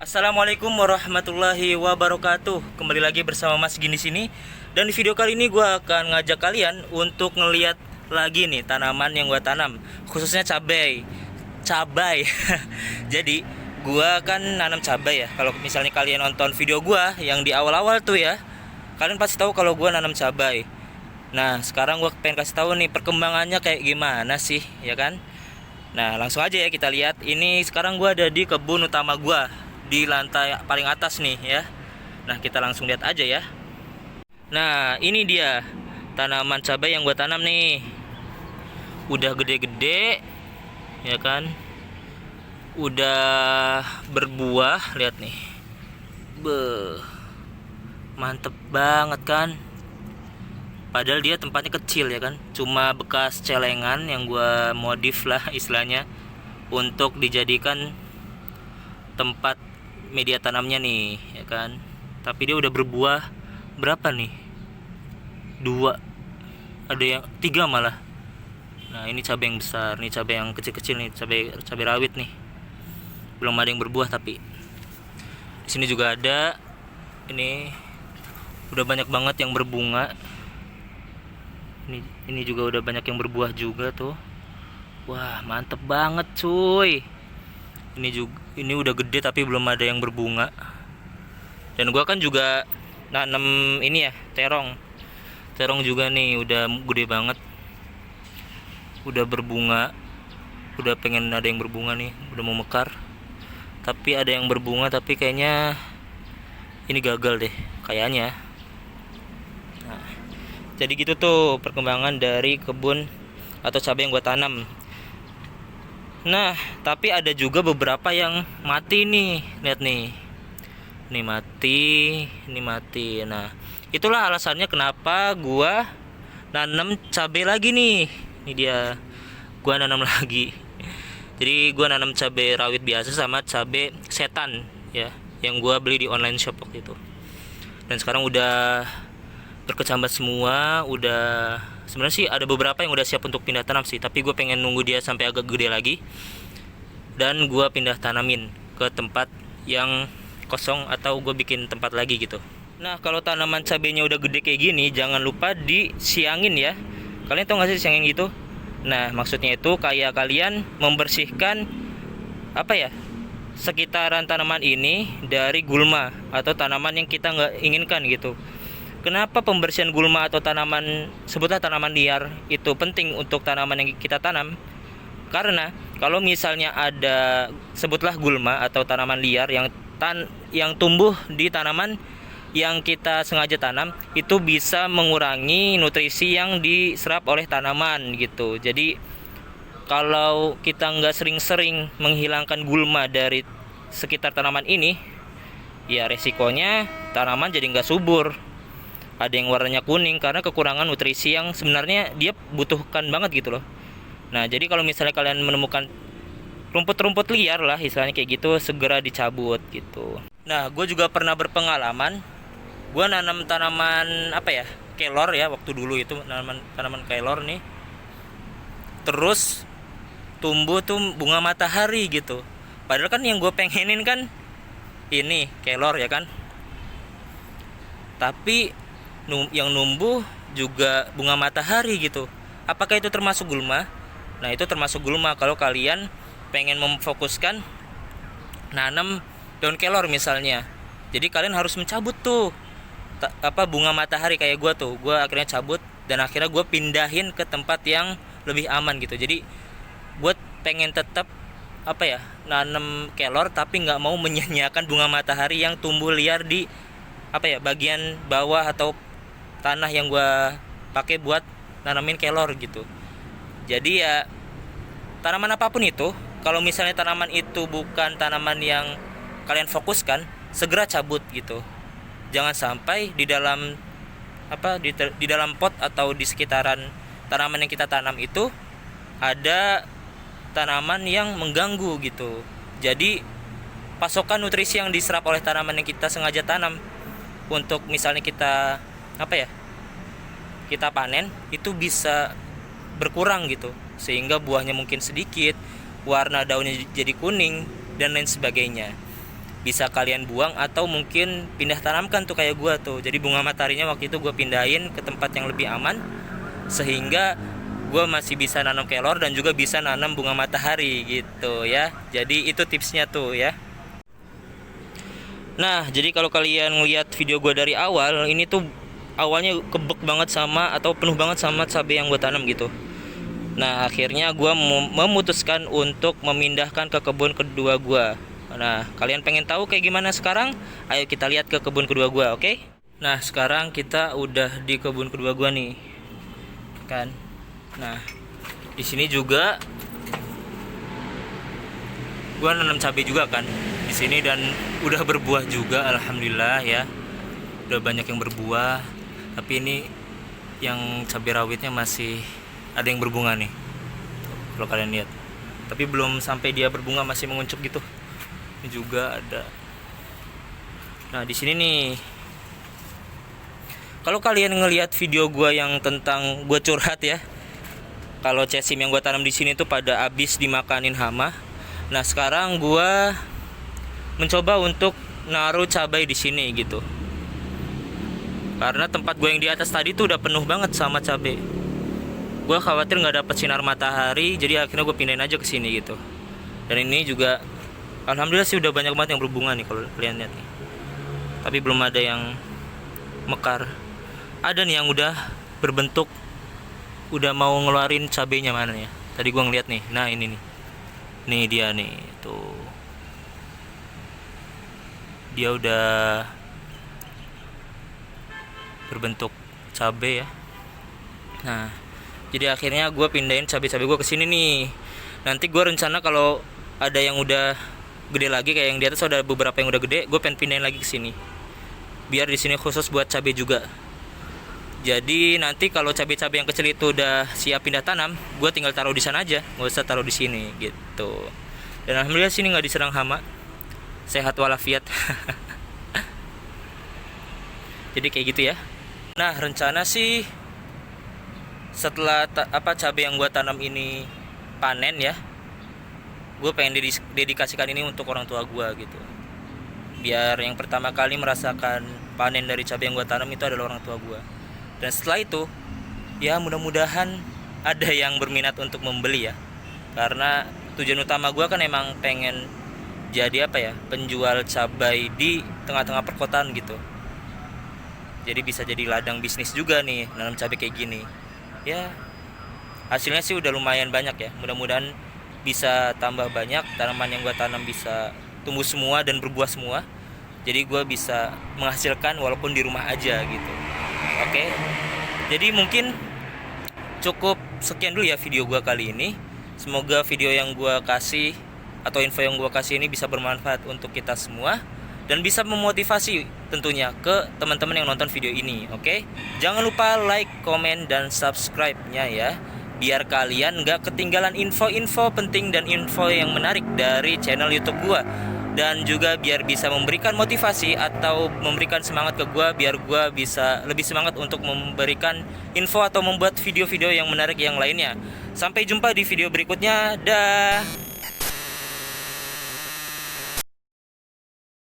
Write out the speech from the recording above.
Assalamualaikum warahmatullahi wabarakatuh. Kembali lagi bersama Mas Gini sini. Dan di video kali ini gue akan ngajak kalian untuk ngeliat lagi nih tanaman yang gue tanam, khususnya cabai. Cabai. Jadi gue kan nanam cabai ya. Kalau misalnya kalian nonton video gue yang di awal-awal tuh ya, kalian pasti tahu kalau gue nanam cabai. Nah sekarang gue pengen kasih tahu nih perkembangannya kayak gimana sih, ya kan? Nah langsung aja ya kita lihat. Ini sekarang gue ada di kebun utama gue, di lantai paling atas nih ya. Nah kita langsung lihat aja ya. Nah ini dia tanaman cabai yang gue tanam nih. Udah gede-gede ya kan. Udah berbuah, lihat nih. Beuh, mantep banget kan. Padahal dia tempatnya kecil ya kan, cuma bekas celengan yang gue modif lah istilahnya untuk dijadikan tempat media tanamnya nih ya kan. Tapi dia udah berbuah berapa nih, 2, ada yang 3 malah. Nah ini cabai yang besar, nih cabai yang kecil-kecil nih, cabai rawit nih, belum ada yang berbuah. Tapi di sini juga ada, ini udah banyak banget yang berbunga. Ini juga udah banyak yang berbuah juga tuh. Wah mantep banget cuy. Ini udah gede tapi belum ada yang berbunga. Dan gua kan juga nanam ini ya, terong juga nih, udah gede banget, udah berbunga, udah pengen ada yang berbunga nih, udah mau mekar. Tapi ada yang berbunga tapi kayaknya ini gagal deh kayaknya. Nah, jadi gitu tuh perkembangan dari kebun atau cabai yang gue tanam. Nah tapi ada juga beberapa yang mati nih, lihat nih. Ini mati. Nah itulah alasannya kenapa gue nanam cabai lagi nih. Ini dia, gue nanam lagi. Jadi gue nanam cabai rawit biasa sama cabai setan ya, yang gue beli di online shop waktu itu. Dan sekarang udah berkecambar semua. Udah, sebenarnya sih ada beberapa yang udah siap untuk pindah tanam sih, tapi gue pengen nunggu dia sampai agak gede lagi dan gue pindah tanamin ke tempat yang kosong atau gue bikin tempat lagi gitu. Nah kalau tanaman cabenya udah gede kayak gini, jangan lupa disiangin ya. Kalian tau gak sih siangin gitu? Nah maksudnya itu kayak kalian membersihkan sekitaran tanaman ini dari gulma atau tanaman yang kita nggak inginkan gitu. Kenapa pembersihan gulma atau tanaman, sebutlah tanaman liar, itu penting untuk tanaman yang kita tanam? Karena kalau misalnya ada, sebutlah gulma atau tanaman liar yang tumbuh di tanaman yang kita sengaja tanam, itu bisa mengurangi nutrisi yang diserap oleh tanaman gitu. Jadi kalau kita nggak sering-sering menghilangkan gulma dari sekitar tanaman ini, ya resikonya tanaman jadi nggak subur. Ada yang warnanya kuning karena kekurangan nutrisi yang sebenarnya dia butuhkan banget gitu loh. Nah jadi kalau misalnya kalian menemukan rumput-rumput liar lah istilahnya kayak gitu, segera dicabut gitu. Nah gue juga pernah berpengalaman, gue nanam tanaman kelor ya, waktu dulu itu tanaman kelor nih. Terus tumbuh tuh bunga matahari gitu. Padahal kan yang gue pengenin kan ini kelor ya kan. Tapi yang numbuh juga bunga matahari gitu. Apakah itu termasuk gulma? Nah itu termasuk gulma kalau kalian pengen memfokuskan nanam daun kelor misalnya. Jadi kalian harus mencabut tuh bunga matahari kayak gue tuh. Gue akhirnya cabut dan akhirnya gue pindahin ke tempat yang lebih aman gitu. Jadi buat pengen tetap nanam kelor tapi nggak mau menyia-nyiakan bunga matahari yang tumbuh liar di bagian bawah atau tanah yang gue pakai buat nanamin kelor gitu. Jadi ya tanaman apapun itu, kalau misalnya tanaman itu bukan tanaman yang kalian fokuskan, segera cabut gitu. Jangan sampai di dalam di dalam pot atau di sekitaran tanaman yang kita tanam itu ada tanaman yang mengganggu gitu. Jadi pasokan nutrisi yang diserap oleh tanaman yang kita sengaja tanam untuk misalnya kita kita panen itu bisa berkurang gitu, sehingga buahnya mungkin sedikit, warna daunnya jadi kuning dan lain sebagainya. bisa kalian buang atau mungkin pindah tanamkan tuh kayak gua tuh. Jadi bunga mataharinya waktu itu gua pindahin ke tempat yang lebih aman, sehingga gue masih bisa nanam kelor dan juga bisa nanam bunga matahari gitu ya. Jadi itu tipsnya tuh ya. Nah, jadi kalau kalian ngeliat video gue dari awal, ini tuh awalnya kebek banget sama atau penuh banget sama cabai yang gue tanam gitu. Nah, akhirnya gue memutuskan untuk memindahkan ke kebun kedua gue. Nah, kalian pengen tahu kayak gimana sekarang? Ayo kita lihat ke kebun kedua gue, oke? Nah, sekarang kita udah di kebun kedua gue nih, kan? Nah, di sini juga gua nanam cabai juga kan di sini, dan udah berbuah juga alhamdulillah ya. Udah banyak yang berbuah. Tapi ini yang cabai rawitnya masih ada yang berbunga nih. Tuh, kalau kalian lihat. Tapi belum sampai dia berbunga, masih menguncup gitu. Ini juga ada. Nah, di sini nih. Kalau kalian ngelihat video gua yang tentang gua curhat ya, kalau cesim yang gue tanam di sini tuh pada habis dimakanin hama. Nah, sekarang gue mencoba untuk naruh cabai di sini gitu. Karena tempat gue yang di atas tadi tuh udah penuh banget sama cabai. Gue khawatir nggak dapet sinar matahari, jadi akhirnya gue pindahin aja ke sini gitu. Dan ini juga alhamdulillah sih udah banyak banget yang berbunga nih kalau kalian lihat nih. Tapi belum ada yang mekar. Ada nih yang udah berbentuk, udah mau ngeluarin cabenya. Mana ya? Tadi gua ngeliat nih. Nah, ini nih. Nih dia nih, tuh. Dia udah berbentuk cabe ya. Nah, jadi akhirnya gua pindahin cabe-cabe gua ke sini nih. Nanti gua rencana kalau ada yang udah gede lagi, kayak yang di atas ada beberapa yang udah gede, gua pengen pindahin lagi ke sini. Biar di sini khusus buat cabe juga. Jadi nanti kalau cabai-cabai yang kecil itu udah siap pindah tanam, gue tinggal taruh di sana aja, nggak usah taruh di sini gitu. Dan alhamdulillah sini nggak diserang hama, sehat walafiat. Jadi kayak gitu ya. Nah, rencana sih setelah cabai yang gue tanam ini panen ya, gue pengen dedikasikan ini untuk orang tua gue gitu. Biar yang pertama kali merasakan panen dari cabai yang gue tanam itu adalah orang tua gue. Dan setelah itu ya mudah-mudahan ada yang berminat untuk membeli ya. Karena tujuan utama gue kan emang pengen jadi penjual cabai di tengah-tengah perkotaan gitu. Jadi bisa jadi ladang bisnis juga nih nanam cabai kayak gini. Ya hasilnya sih udah lumayan banyak ya. Mudah-mudahan bisa tambah banyak, tanaman yang gue tanam bisa tumbuh semua dan berbuah semua. Jadi gue bisa menghasilkan walaupun di rumah aja gitu. Oke, jadi mungkin cukup sekian dulu ya video gue kali ini. Semoga video yang gue kasih atau info yang gue kasih ini bisa bermanfaat untuk kita semua dan bisa memotivasi tentunya ke teman-teman yang nonton video ini. Oke, jangan lupa like, komen, dan subscribe-nya ya, biar kalian gak ketinggalan info-info penting dan info yang menarik dari channel YouTube gue. Dan juga biar bisa memberikan motivasi atau memberikan semangat ke gue, biar gue bisa lebih semangat untuk memberikan info atau membuat video-video yang menarik yang lainnya. Sampai jumpa di video berikutnya. Dah.